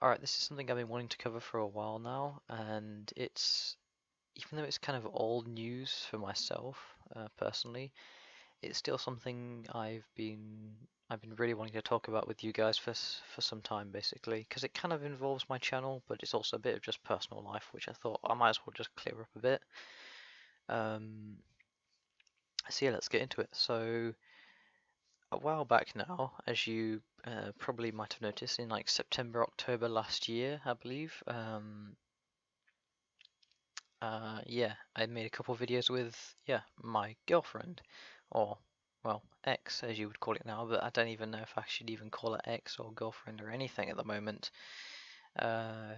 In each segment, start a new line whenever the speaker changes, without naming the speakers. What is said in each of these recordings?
Alright, this is something I've been wanting to cover for a while now, and even though it's kind of old news for myself, personally, it's still something I've been really wanting to talk about with you guys for some time, basically, because it kind of involves my channel, but it's also a bit of just personal life, which I thought I might as well just clear up a bit. Um, so yeah, let's get into it. So a while back now, as you probably might have noticed, in like September, October last year, I believe. Yeah, I made a couple of videos with, yeah, my girlfriend, or, well, ex as you would call it now, but I don't even know if I should even call it ex or girlfriend or anything at the moment. Uh,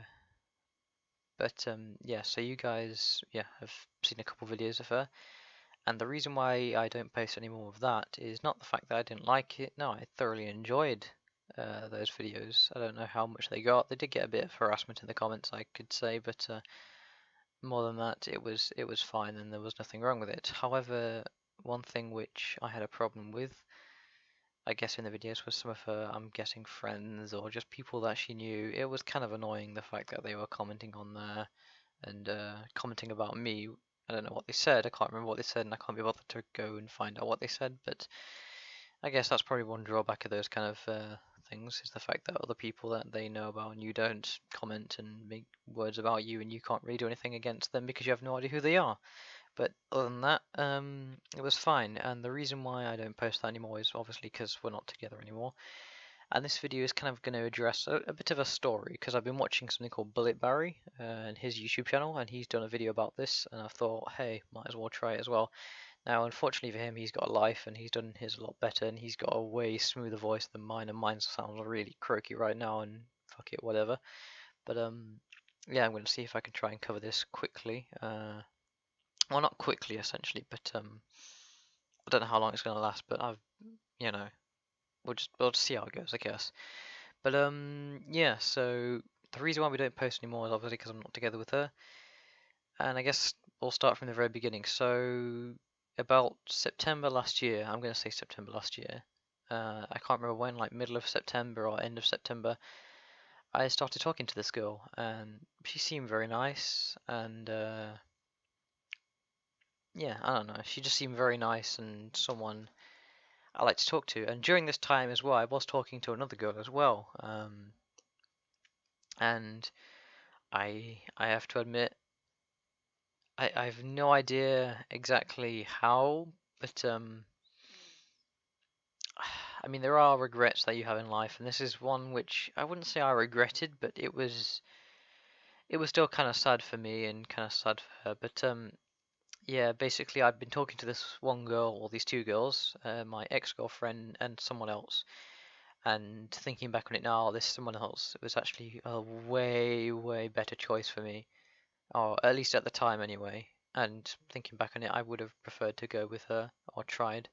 yeah, so you guys, yeah, have seen a couple of videos of her, and the reason why I don't post any more of that is not the fact that I didn't like it. No, I thoroughly enjoyed those videos. I don't know how much they got. They did get a bit of harassment in the comments, I could say, but more than that, it was fine and there was nothing wrong with it. However, one thing which I had a problem with, I guess in the videos, was some of her, I'm guessing, friends or just people that she knew. It was kind of annoying the fact that they were commenting on there and commenting about me. I don't know what they said. I can't remember what they said, and I can't be bothered to go and find out what they said. But I guess that's probably one drawback of those kind of things, is the fact that other people that they know about and you don't comment and make words about you, and you can't really do anything against them because you have no idea who they are. But other than that, it was fine. And the reason why I don't post that anymore is obviously because we're not together anymore. And this video is kind of going to address a bit of a story, because I've been watching something called BulletBarry and his YouTube channel, and he's done a video about this, and I thought, hey, might as well try it as well. Now, unfortunately for him, he's got a life and he's done his a lot better, and he's got a way smoother voice than mine, and mine sounds really croaky right now, and fuck it, whatever. But yeah, I'm going to see if I can try and cover this quickly. Well, not quickly essentially, but I don't know how long it's going to last, but you know, we'll just see how it goes, I guess. But yeah, so the reason why we don't post anymore is obviously because I'm not together with her, and I guess we'll start from the very beginning. So about September last year, I'm going to say September last year. I can't remember when, like middle of September or end of September, I started talking to this girl, and she seemed very nice, and yeah, I don't know, she just seemed very nice and someone I like to talk to. And during this time as well, I was talking to another girl as well, and I have to admit, I have no idea exactly how, but I mean, there are regrets that you have in life, and this is one which I wouldn't say I regretted, but it was still kind of sad for me and kind of sad for her. But yeah, basically, I'd been talking to this one girl, or these two girls, my ex-girlfriend and someone else. And thinking back on it now, this someone else was actually a way, way better choice for me, or at least at the time anyway. And thinking back on it, I would have preferred to go with her, or tried,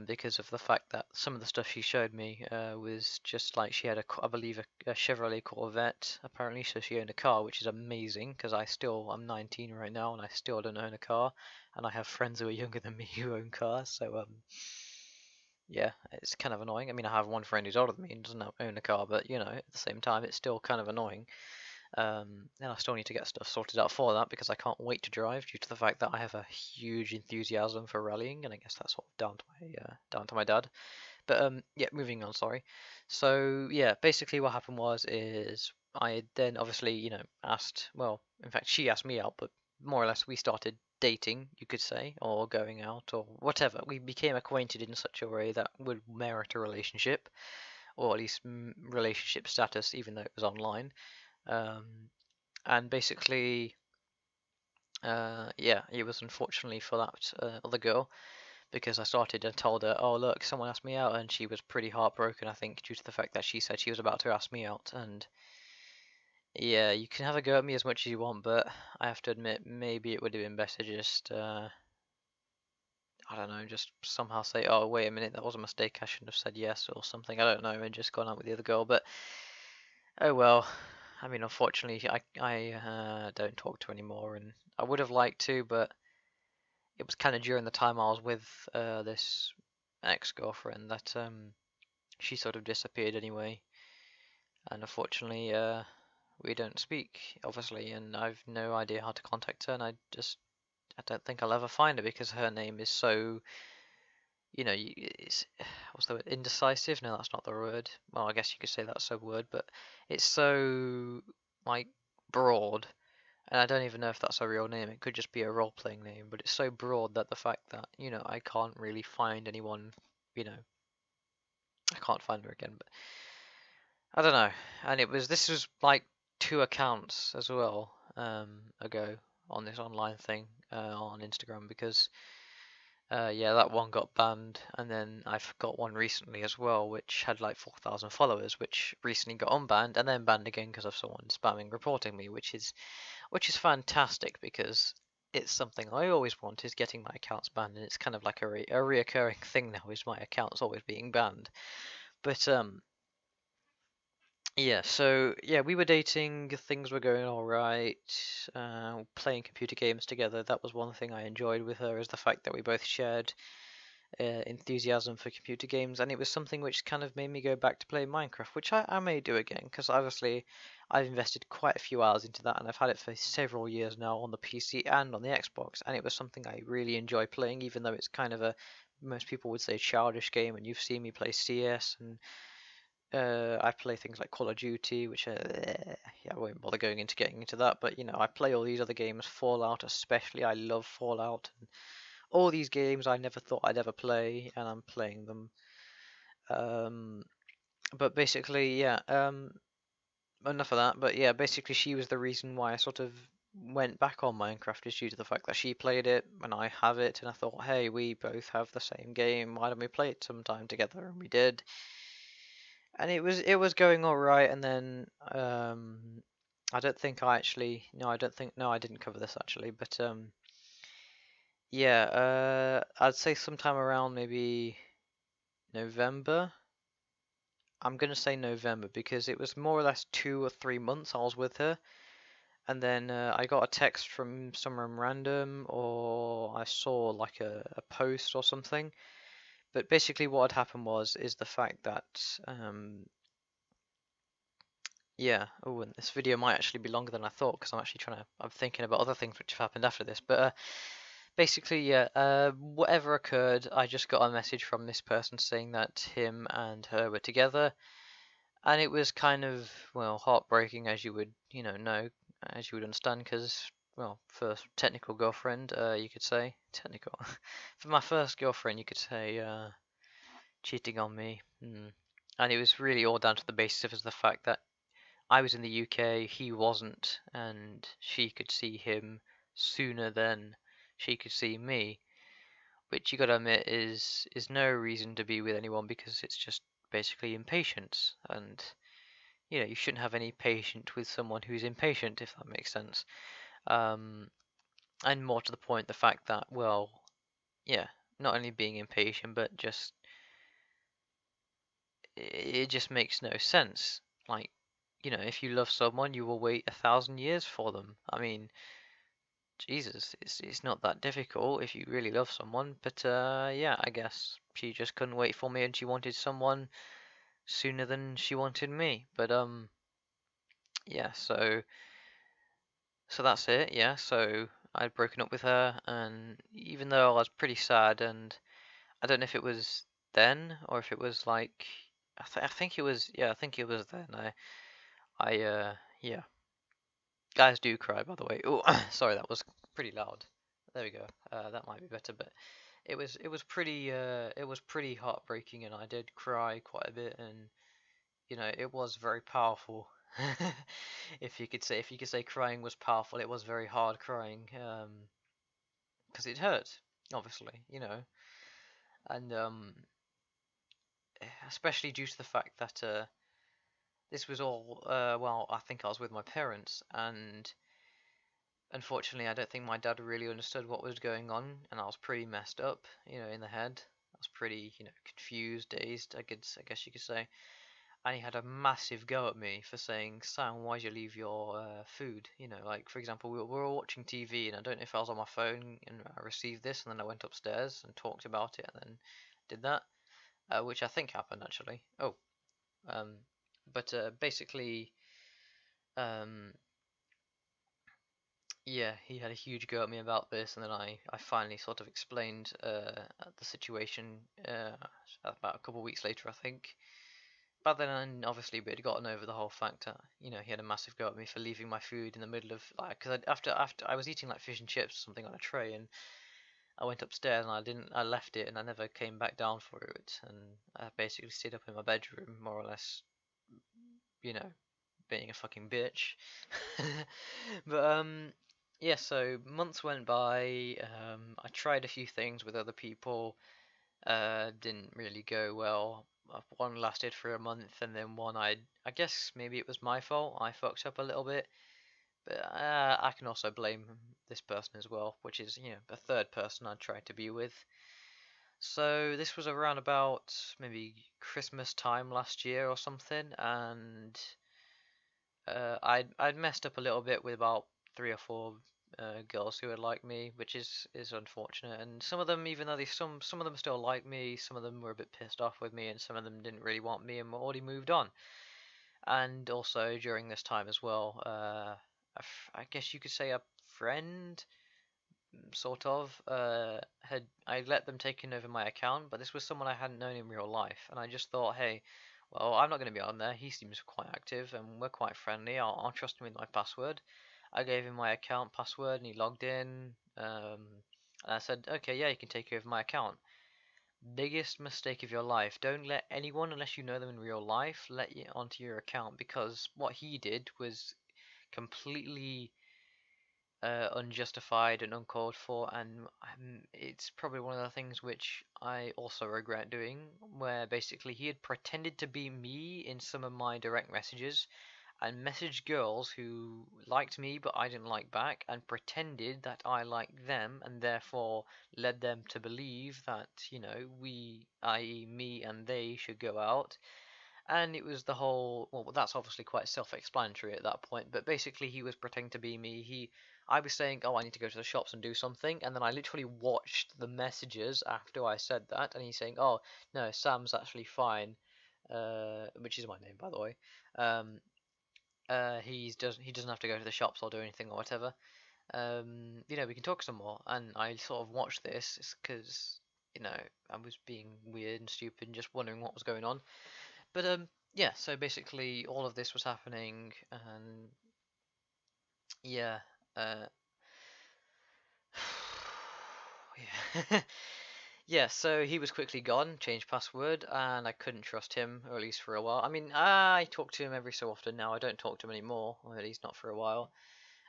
because of the fact that some of the stuff she showed me was just like, she had I believe a Chevrolet Corvette apparently, so she owned a car, which is amazing because I'm 19 right now and I still don't own a car, and I have friends who are younger than me who own cars, so yeah, it's kind of annoying. I mean, I have one friend who's older than me and doesn't own a car, but you know, at the same time, it's still kind of annoying. And I still need to get stuff sorted out for that because I can't wait to drive due to the fact that I have a huge enthusiasm for rallying, and I guess that's sort of down to my dad. But yeah, moving on. Sorry. So yeah, basically what happened is I then obviously asked. Well, in fact, she asked me out, but more or less we started dating, you could say, or going out, or whatever. We became acquainted in such a way that would merit a relationship, or at least relationship status, even though it was online. Um, and basically, yeah, it was unfortunately for that other girl, because I started and told her, oh look, someone asked me out, and she was pretty heartbroken, I think, due to the fact that she said she was about to ask me out. And yeah, you can have a go at me as much as you want, but I have to admit, maybe it would have been better just, I don't know, just somehow say, oh wait a minute, that was a mistake, I shouldn't have said yes or something, I don't know, and just gone out with the other girl. But oh well. I mean, unfortunately, I don't talk to her anymore, and I would have liked to, but it was kind of during the time I was with this ex-girlfriend that she sort of disappeared anyway. and unfortunately, we don't speak, obviously, and I've no idea how to contact her, and I don't think I'll ever find her because her name is so, it's what's the word? Indecisive? No, that's not the word. Well, I guess you could say that's a word, but it's so like broad, and I don't even know if that's a real name. It could just be a role-playing name, but it's so broad that the fact that, I can't really find anyone, I can't find her again, but I don't know. And this was like 2 accounts as well, ago on this online thing, on Instagram, because yeah, that one got banned, and then I've got one recently as well, which had like 4,000 followers, which recently got unbanned and then banned again because of someone spamming reporting me, which is fantastic because it's something I always want, is getting my accounts banned, and it's kind of like a reoccurring thing now, is my accounts always being banned. But yeah, so yeah, we were dating, things were going all right, playing computer games together. That was one thing I enjoyed with her, is the fact that we both shared enthusiasm for computer games, and it was something which kind of made me go back to play Minecraft, which I may do again, because obviously I've invested quite a few hours into that, and I've had it for several years now on the PC and on the Xbox, and it was something I really enjoy playing, even though it's kind of most people would say childish game, and you've seen me play CS, and I play things like Call of Duty, which yeah, I won't bother getting into that, but I play all these other games, Fallout especially. I love Fallout, and all these games I never thought I'd ever play, and I'm playing them. Um, but basically, yeah, enough of that. But yeah, basically, she was the reason why I sort of went back on Minecraft, is due to the fact that she played it and I have it, and I thought, hey, we both have the same game. Why don't we play it sometime together? And we did, and it was going all right. And then I don't think I actually no, I don't think no, I didn't cover this actually, but yeah, I'd say sometime around maybe November. I'm gonna say November because it was more or less 2 or 3 months I was with her, and then I got a text from someone random, or I saw like a post or something. But basically, what had happened is the fact that yeah. Oh, and this video might actually be longer than I thought, because I'm thinking about other things which have happened after this. But basically, yeah, whatever occurred, I just got a message from this person saying that him and her were together, and it was kind of, well, heartbreaking, as you would, as you would understand, because, well, for technical girlfriend, you could say, technical, for my first girlfriend, you could say, cheating on me, and it was really all down to the basis of the fact that I was in the UK, he wasn't, and she could see him sooner than she could see me, which you gotta admit is no reason to be with anyone, because it's just basically impatience, and you shouldn't have any patience with someone who's impatient, if that makes sense. Um, and more to the point, the fact that, well, yeah, not only being impatient, but just it just makes no sense. Like, if you love someone, you will wait 1,000 years for them. I mean, Jesus, it's not that difficult if you really love someone. But yeah, I guess she just couldn't wait for me, and she wanted someone sooner than she wanted me. But yeah, so that's it. Yeah, so I'd broken up with her, and even though I was pretty sad, and I don't know if it was then or if it was like, I think it was, yeah, I think it was then. Yeah, guys do cry, by the way. Oh, sorry, that was pretty loud. There we go. That might be better, but it was pretty heartbreaking, and I did cry quite a bit, and it was very powerful. If you could say crying was powerful, it was very hard crying, because it hurt, obviously, and especially due to the fact that this was all, well, I think I was with my parents, and unfortunately, I don't think my dad really understood what was going on, and I was pretty messed up, in the head. I was pretty, confused, dazed, I guess you could say. And he had a massive go at me for saying, "Sam, why'd you leave your food?" Like, for example, we were all watching TV, and I don't know if I was on my phone and I received this, and then I went upstairs and talked about it, and then did that, which I think happened actually. Oh, um, But basically, um, yeah, he had a huge go at me about this, and then I finally sort of explained the situation about a couple of weeks later, I think. But then obviously we had gotten over the whole fact that he had a massive go at me for leaving my food in the middle of like because after I was eating like fish and chips or something on a tray, and I went upstairs and I left it and I never came back down for it, and I basically stayed up in my bedroom more or less, you know, being a fucking bitch. But yeah, so months went by. I tried a few things with other people. Didn't really go well. One lasted for a month, and then one I guess maybe it was my fault. I fucked up a little bit, but I can also blame this person as well, which is a third person I tried to be with. So this was around about maybe Christmas time last year or something, and I'd messed up a little bit with about 3 or 4 girls who had liked me, which is unfortunate. And some of them, even though some of them still like me, some of them were a bit pissed off with me, and some of them didn't really want me and already moved on. And also during this time as well, I guess you could say a friend sort of had I let them taken over my account, but this was someone I hadn't known in real life, and I just thought, hey, well, I'm not going to be on there. He seems quite active, and we're quite friendly. I'll trust him with my password. I gave him my account password, and he logged in. And I said, okay, yeah, you can take over my account. Biggest mistake of your life. Don't let anyone, unless you know them in real life, let you onto your account, because what he did was completely unjustified and uncalled for, and it's probably one of the things which I also regret doing, where basically he had pretended to be me in some of my direct messages and messaged girls who liked me but I didn't like back, and pretended that I liked them, and therefore led them to believe that, we, i.e., me and they, should go out. And it was the whole, well, that's obviously quite self-explanatory at that point, but basically he was pretending to be me. I was saying, oh, I need to go to the shops and do something, and then I literally watched the messages after I said that, and he's saying, oh, no, Sam's actually fine, which is my name, by the way. Um, he doesn't have to go to the shops or do anything or whatever. We can talk some more, and I sort of watched this because, I was being weird and stupid and just wondering what was going on. But yeah, so basically all of this was happening, and yeah, uh, yeah, yeah. So he was quickly gone, changed password, and I couldn't trust him, or at least for a while. I mean, I talk to him every so often now. I don't talk to him anymore, or at least not for a while.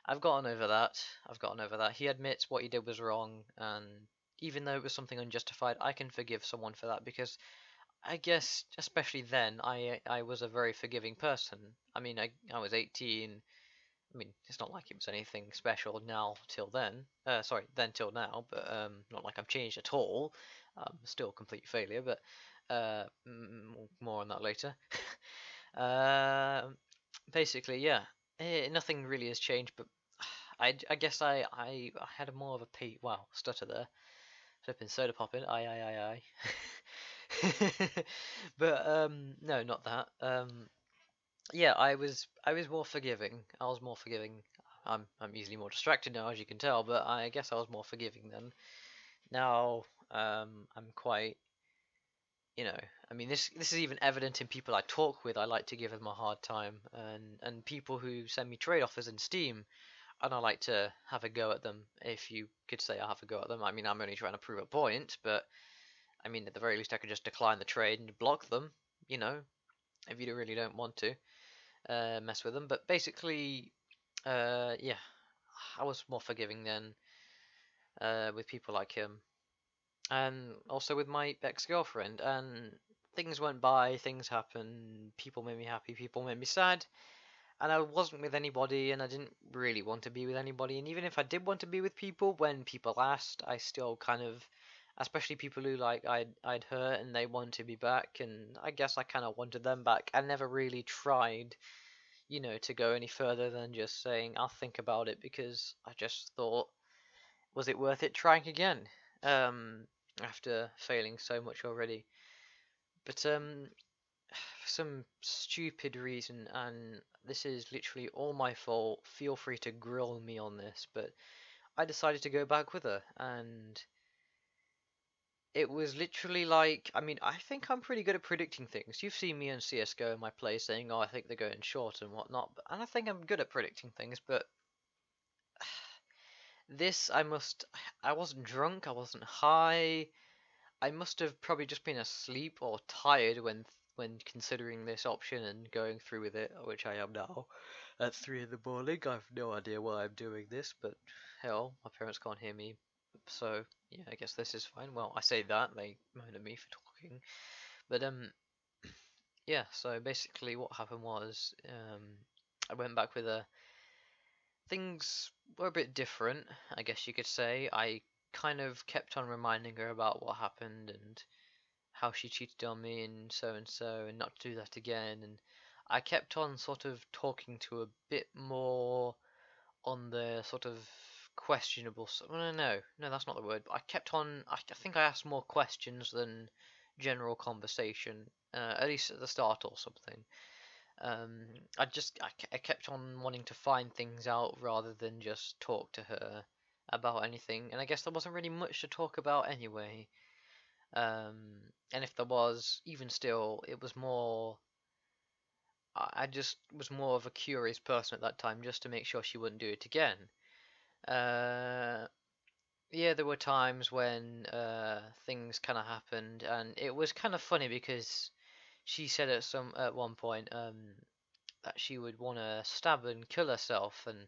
I've gotten over that. I've gotten over that. He admits what he did was wrong, and even though it was something unjustified, I can forgive someone for that because I guess, especially then, I was a very forgiving person. I mean, I was 18. I mean, it's not like it was anything special now till then. Sorry, then till now, but not like I've changed at all. Still a complete failure, but more on that later. uh, Basically, yeah, nothing really has changed, but I guess I had a more of a stutter there. Flipping soda popping, aye. But no, not that. Yeah, I was more forgiving. I was more forgiving. I'm easily more distracted now, as you can tell, but I guess I was more forgiving then. Now, I'm quite, you know, I mean, this is even evident in people I talk with. I like to give them a hard time, and people who send me trade offers in Steam, and I like to have a go at them. If you could say I have a go at them, I mean, I'm only trying to prove a point, but I mean, at the very least, I could just decline the trade and block them, you know, if you really don't want to mess with them. But basically, yeah, I was more forgiving then with people like him, and also with my ex-girlfriend. And things went by, things happened, people made me happy, people made me sad, and I wasn't with anybody, and I didn't really want to be with anybody. And even if I did want to be with people, when people asked, I still kind of, especially people who like I'd hurt and they wanted to be back, and I guess I kind of wanted them back. I never really tried, to go any further than just saying I'll think about it, because I just thought, was it worth it trying again? Um, After failing so much already. But for some stupid reason, and this is literally all my fault, feel free to grill me on this, but I decided to go back with her, and it was literally like, I mean, I think I'm pretty good at predicting things. You've seen me in CSGO in my play saying, oh, I think they're going short and whatnot, and I think I'm good at predicting things, but this, I wasn't drunk, I wasn't high, I must have probably just been asleep or tired when considering this option and going through with it, which I am now at 3 in the morning. I've no idea why I'm doing this, but hell, my parents can't hear me, so yeah, I guess this is fine. Well, I say that, they moan at me for talking, but yeah. So basically, what happened was I went back with a. Things were a bit different, I guess you could say. I kind of kept on reminding her about what happened and how she cheated on me and so and not to do that again, and I kept on sort of talking to a bit more on the sort of questionable well, no, that's not the word, but I kept on I think I asked more questions than general conversation, at least at the start or something. I kept on wanting to find things out rather than just talk to her about anything, and I guess there wasn't really much to talk about anyway. And if there was, even still, it was more. I just was more of a curious person at that time, just to make sure she wouldn't do it again. Uh, yeah, there were times when things kind of happened, and it was kind of funny because she said at one point that she would want to stab and kill herself and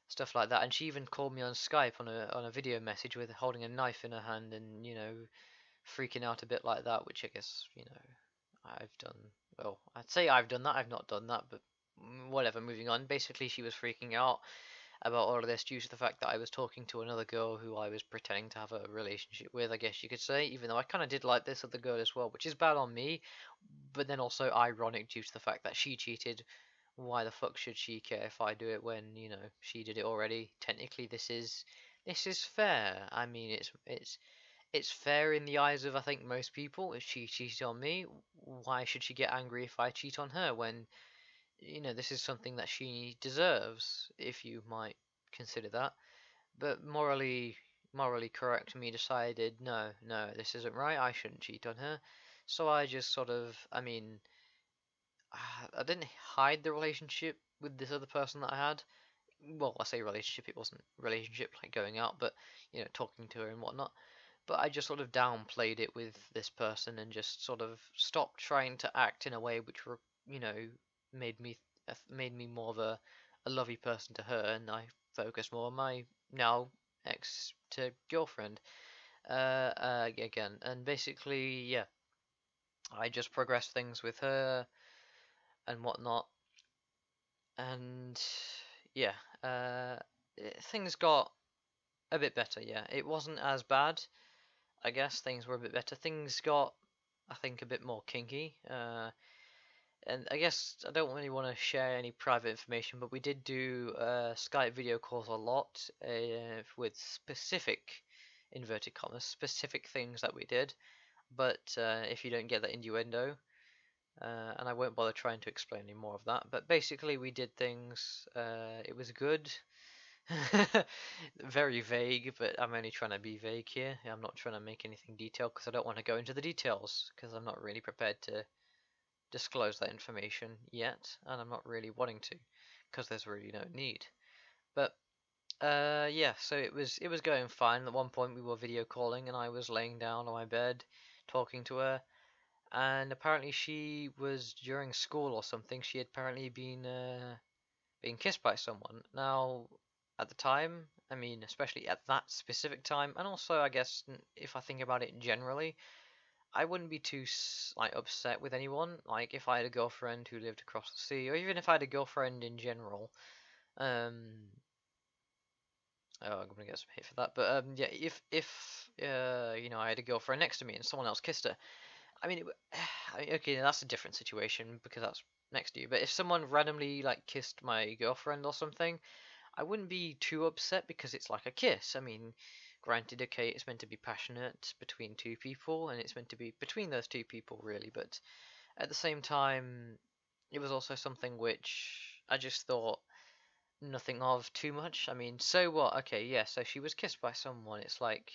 stuff like that, and she even called me on Skype on a video message with holding a knife in her hand and freaking out a bit like that, which I guess, I've done. Well, I'd say I've done that. I've not done that, but whatever. Moving on. Basically, she was freaking out about all of this due to the fact that I was talking to another girl who I was pretending to have a relationship with, I guess you could say, even though I kind of did like this other girl as well, which is bad on me, but then also ironic due to the fact that she cheated. Why the fuck should she care if I do it when, she did it already? Technically, this is fair. I mean, it's fair in the eyes of, I think, most people. If she cheated on me, why should she get angry if I cheat on her when, this is something that she deserves, if you might consider that. But morally correct, me decided, no, no, this isn't right. I shouldn't cheat on her. So I just sort of, I mean, I didn't hide the relationship with this other person that I had. Well, I say relationship, it wasn't relationship like going out, but talking to her and whatnot. But I just sort of downplayed it with this person and just sort of stopped trying to act in a way which you know made me made me more of a lovey person to her, and I focused more on my now ex to girlfriend again. And basically, yeah, I just progressed things with her and whatnot, and yeah, uh, things got a bit better. Yeah, it wasn't as bad. I guess things were a bit better. Things got, I think, a bit more kinky. And I guess I don't really want to share any private information, but we did do Skype video calls a lot with specific, inverted commas, specific things that we did. But if you don't get that innuendo, and I won't bother trying to explain any more of that. But basically, we did things. It was good. Very vague, but I'm only trying to be vague here. I'm not trying to make anything detailed because I don't want to go into the details because I'm not really prepared to disclose that information yet, and I'm not really wanting to because there's really no need. But yeah, so it was going fine. At one point we were video calling and I was laying down on my bed talking to her, and apparently she was during school or something. She had apparently been being kissed by someone. Now, at the time, I mean, especially at that specific time, and also I guess if I think about it generally, I wouldn't be too like upset with anyone. Like if I had a girlfriend who lived across the sea, or even if I had a girlfriend in general. Oh, I'm gonna get some hate for that. But yeah, if I had a girlfriend next to me and someone else kissed her, I mean, okay, that's a different situation because that's next to you. But if someone randomly like kissed my girlfriend or something, I wouldn't be too upset because it's like a kiss. I mean, granted, okay, it's meant to be passionate between two people, and it's meant to be between those two people, really. But at the same time, it was also something which I just thought nothing of too much. I mean, so what? Okay, yeah, so she was kissed by someone. It's like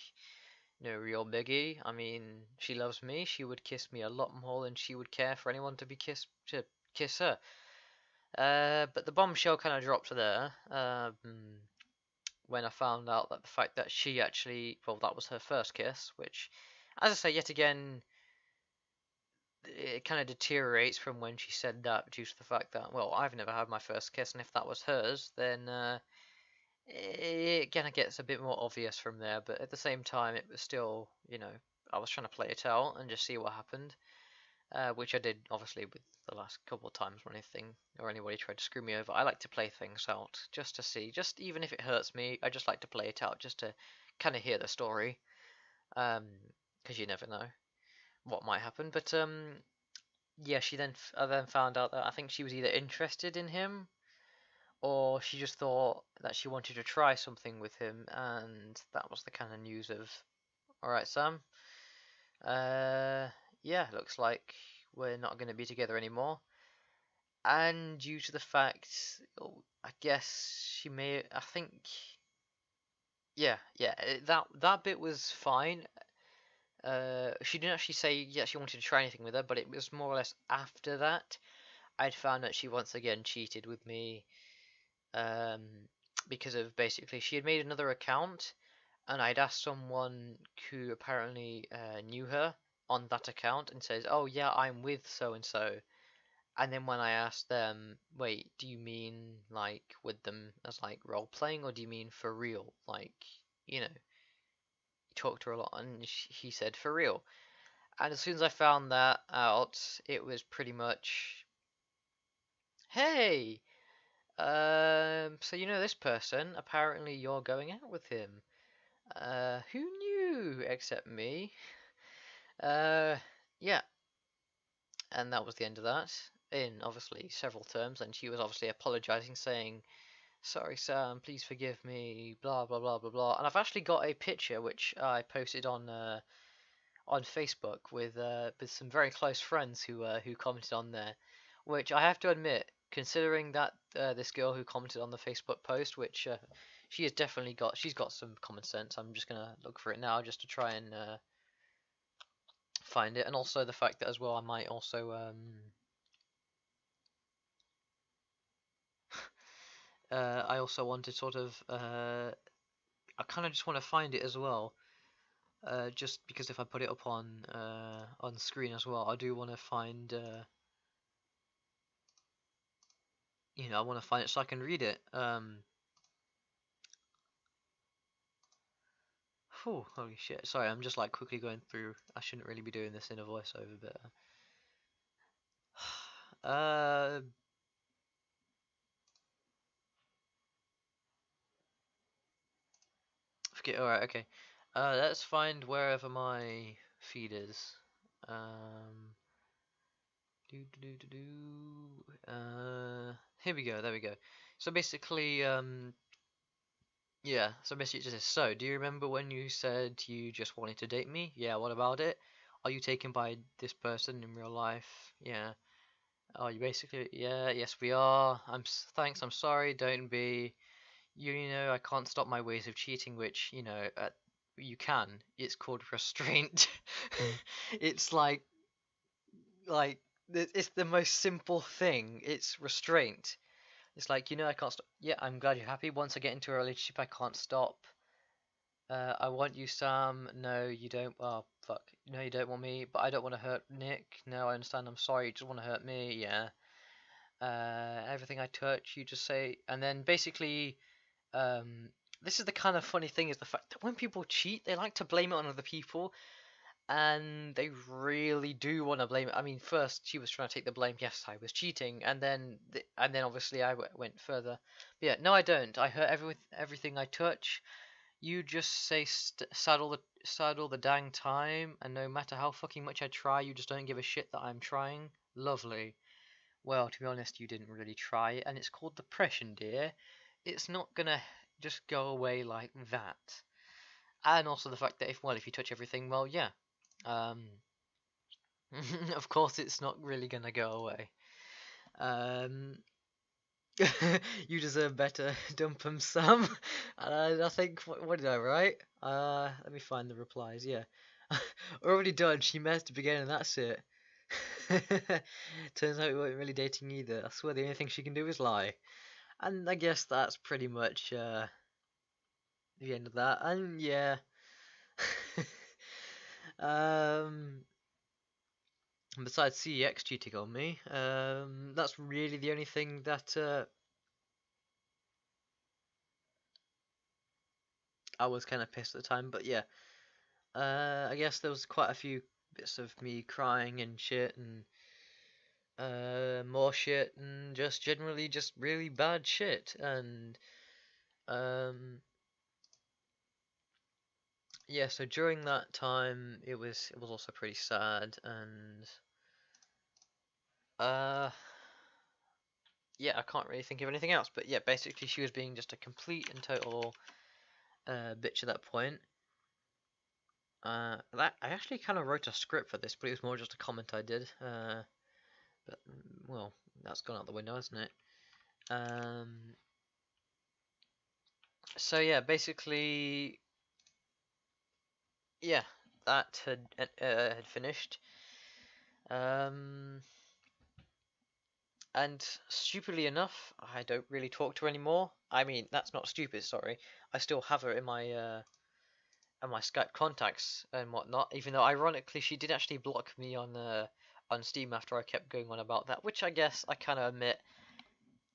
no real biggie. I mean, she loves me. She would kiss me a lot more than she would care for anyone to kiss her. But the bombshell kind of dropped there when I found out that the fact that she actually, well, that was her first kiss, which, as I say, yet again, it kind of deteriorates from when she said that due to the fact that, well, I've never had my first kiss, and if that was hers, then it kind of gets a bit more obvious from there. But at the same time, it was still, I was trying to play it out and just see what happened, which I did obviously with the last couple of times or anything, or anybody tried to screw me over. I like to play things out just to see, just even if it hurts me, I just like to play it out just to kind of hear the story, because you never know what might happen. But yeah, I then found out that I think she was either interested in him or she just thought that she wanted to try something with him, and that was the kind of news of, all right, Sam, uh, yeah, looks like we're not going to be together anymore. And due to the fact, I guess I think, yeah, that bit was fine. She didn't actually say yeah she wanted to try anything with her, but it was more or less after that I'd found that she once again cheated with me, um, because of basically she had made another account, and I'd asked someone who apparently knew her on that account and says, "Oh yeah, I'm with so and so." And then when I asked them, "Wait, do you mean like with them as like role playing, or do you mean for real? Like, you talked to her a lot?" And he said for real. And as soon as I found that out, it was pretty much, "Hey, so you know this person? Apparently you're going out with him. Who knew except me?" Uh, yeah, and that was the end of that. In obviously several terms, and she was obviously apologizing, saying, "Sorry, Sam, please forgive me." Blah blah blah blah blah. And I've actually got a picture which I posted on Facebook with some very close friends who commented on there, which I have to admit, considering that this girl who commented on the Facebook post, which she's got some common sense. I'm just gonna look for it now just to try and find it, and also the fact that as well I might also I also want to sort of I kind of just want to find it as well. Just because if I put it up on screen as well, I do want to find I want to find it so I can read it. Whew, holy shit! Sorry, I'm just like quickly going through. I shouldn't really be doing this in a voiceover, but forget. All right, okay. Let's find wherever my feed is. Um, here we go. There we go. So basically, yeah. So basically, it just says, "So, do you remember when you said you just wanted to date me? Yeah. What about it? Are you taken by this person in real life? Yeah. Oh, you basically, yeah. Yes, we are. Thanks. I'm sorry. Don't be. I can't stop my ways of cheating, which you can. It's called restraint. It's like it's the most simple thing. It's restraint. It's like, I can't stop. Yeah, I'm glad you're happy. Once I get into a relationship, I can't stop. I want you, Sam. No, you don't. Oh, fuck. No, you don't want me, but I don't want to hurt Nick. No, I understand. I'm sorry. You just want to hurt me. Yeah. Everything I touch, you just say. And then basically, um, this is the kind of funny thing is the fact that when people cheat, they like to blame it on other people, and they really do want to blame it. I mean, first she was trying to take the blame. Yes, I was cheating, and then obviously I went further. But yeah, no, I don't. I hurt everything I touch. You just say saddle the dang time, and no matter how fucking much I try, you just don't give a shit that I'm trying. Lovely. Well, to be honest, you didn't really try it, and it's called depression, dear. It's not gonna just go away like that. And also the fact that if you touch everything, well, yeah. Um, Of course, it's not really gonna go away. Um, you deserve better. Dump 'em, Sam. And I think what did I write? Let me find the replies. Yeah, already done. She messed up again, and that's it. Turns out we weren't really dating either. I swear the only thing she can do is lie. And I guess that's pretty much the end of that. And yeah. um, besides CEX cheating on me, that's really the only thing that I was kind of pissed at the time. But yeah, I guess there was quite a few bits of me crying and shit and more shit and just generally just really bad shit and um yeah, so during that time it was also pretty sad and uh yeah, I can't really think of anything else, but yeah, basically she was being just a complete and total bitch at that point. That I actually kind of wrote a script for this, but it was more just a comment I did. But well, that's gone out the window, hasn't it? So yeah, basically, yeah, that had finished. Um, and stupidly enough, I don't really talk to her anymore. I mean, that's not stupid. Sorry, I still have her in my Skype contacts and whatnot. Even though, ironically, she did actually block me on Steam after I kept going on about that, which I guess I kind of admit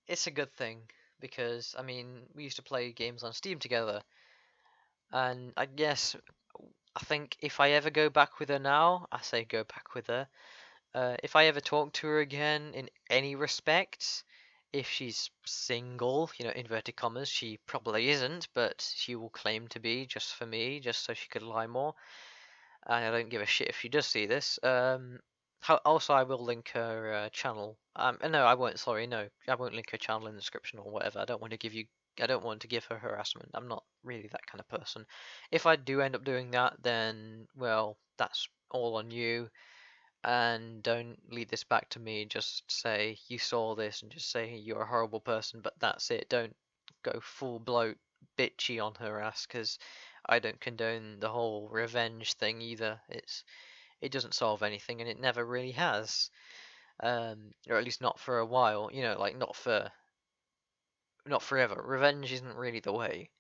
it's a good thing because I mean we used to play games on Steam together, and I guess I think if I ever go back with her now, I say go back with her. If I ever talk to her again in any respect, if she's single, inverted commas, she probably isn't, but she will claim to be just for me, just so she could lie more. And I don't give a shit if she does see this. Also, I will link her channel. No, I won't. Sorry, no, I won't link her channel in the description or whatever. I don't want to give her harassment. I'm not really that kind of person. If I do end up doing that, then well, that's all on you. And don't lead this back to me. Just say you saw this and just say you're a horrible person. But that's it. Don't go full bloat bitchy on her ass because I don't condone the whole revenge thing either. It doesn't solve anything, and it never really has. Or at least not for a while. Like not forever. Revenge isn't really the way,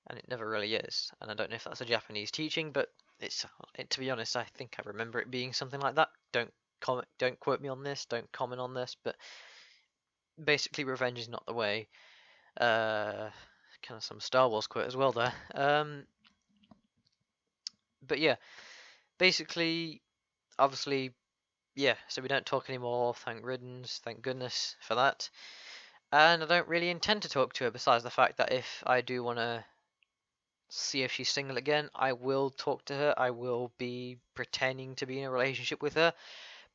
and it never really is. And I don't know if that's a Japanese teaching, but to be honest, I think I remember it being something like that. Don't quote me on this. Don't comment on this, but basically, revenge is not the way. Uh, Kind of some Star Wars quote as well there. But yeah, basically, obviously, yeah. So we don't talk anymore. Thank riddance. Thank goodness for that. And I don't really intend to talk to her. Besides the fact that if I do want to see if she's single again, I will talk to her. I will be pretending to be in a relationship with her,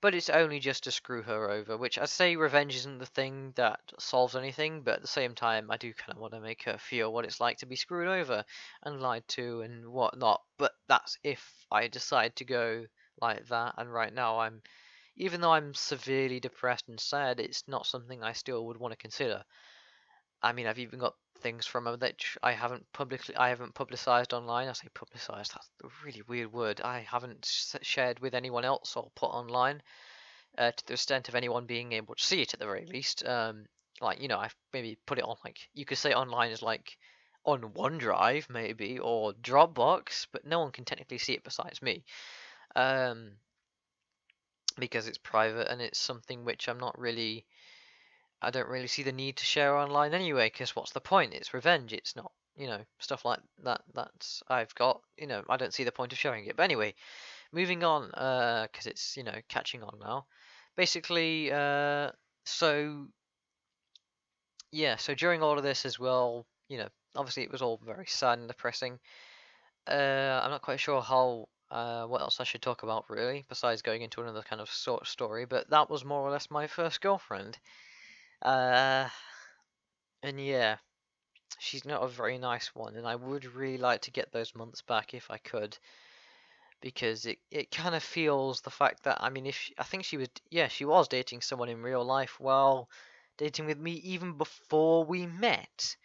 but it's only just to screw her over, which I say revenge isn't the thing that solves anything, but at the same time, I do kind of want to make her feel what it's like to be screwed over and lied to and whatnot. But that's if I decide to go like that, and right now even though I'm severely depressed and sad, it's not something I still would want to consider. I mean, I've even got things from her that I haven't publicized online. I say publicized, that's a really weird word. I haven't shared with anyone else or put online to the extent of anyone being able to see it at the very least. Like, I've maybe put it on, like, you could say online is like on OneDrive maybe or Dropbox, but no one can technically see it besides me. Because it's private and it's something which I don't really see the need to share online anyway, because what's the point? It's revenge. It's not, stuff like that. I've got, I don't see the point of showing it. But anyway, moving on, because it's, catching on now. Basically, so yeah, so during all of this as well, obviously it was all very sad and depressing. I'm not quite sure how, what else I should talk about really, besides going into another kind of sort of story, but that was more or less my first girlfriend. Uh, and yeah, she's not a very nice one, and I would really like to get those months back if I could, because it kind of feels the fact that, I mean, I think she was dating someone in real life while dating with me even before we met.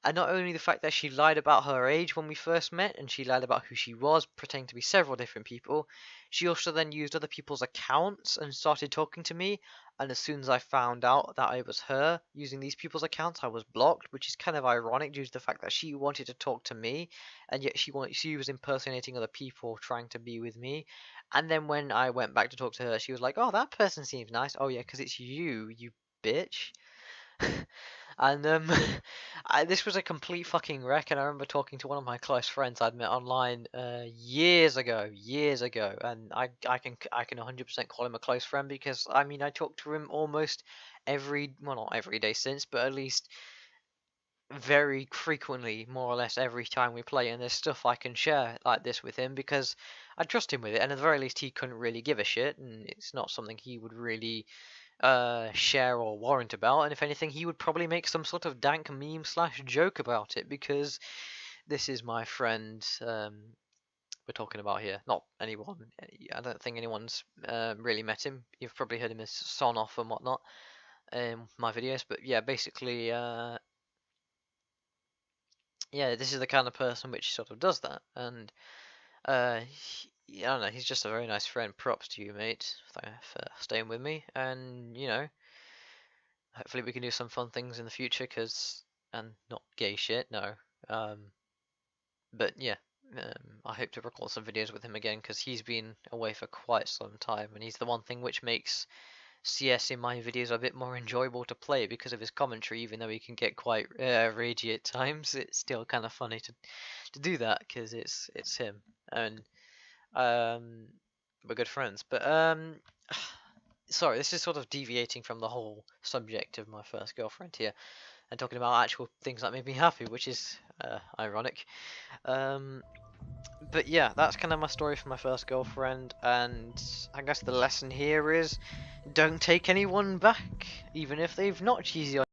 And not only the fact that she lied about her age when we first met, and she lied about who she was, pretending to be several different people, she also then used other people's accounts and started talking to me. And as soon as I found out that it was her using these people's accounts, I was blocked, which is kind of ironic due to the fact that she wanted to talk to me, and yet she was impersonating other people trying to be with me. And then when I went back to talk to her, she was like, "Oh, that person seems nice." "Oh yeah, because it's you bitch." And this was a complete fucking wreck. And I remember talking to one of my close friends I'd met online years ago, and I can 100% call him a close friend, because I mean I talk to him almost well, not every day since, but at least very frequently, more or less every time we play. And there's stuff I can share like this with him because I trust him with it, and at the very least he couldn't really give a shit, and it's not something he would really share or warrant about. And if anything, he would probably make some sort of dank meme slash joke about it, because this is my friend we're talking about here. Not anyone. I don't think anyone's really met him. You've probably heard him as Sonoff and whatnot in my videos. But yeah, basically, yeah, this is the kind of person which sort of does that. And I don't know, he's just a very nice friend. Props to you, mate, for staying with me. And you know, hopefully we can do some fun things in the future, and not gay shit, no. But yeah, I hope to record some videos with him again, because he's been away for quite some time, and he's the one thing which makes CS in my videos a bit more enjoyable to play because of his commentary. Even though he can get quite ragey at times, it's still kind of funny to do that, because it's him, and we're good friends. But sorry, this is sort of deviating from the whole subject of my first girlfriend here, and talking about actual things that made me happy, which is ironic. But yeah, that's kind of my story for my first girlfriend, and I guess the lesson here is don't take anyone back, even if they've not cheesy on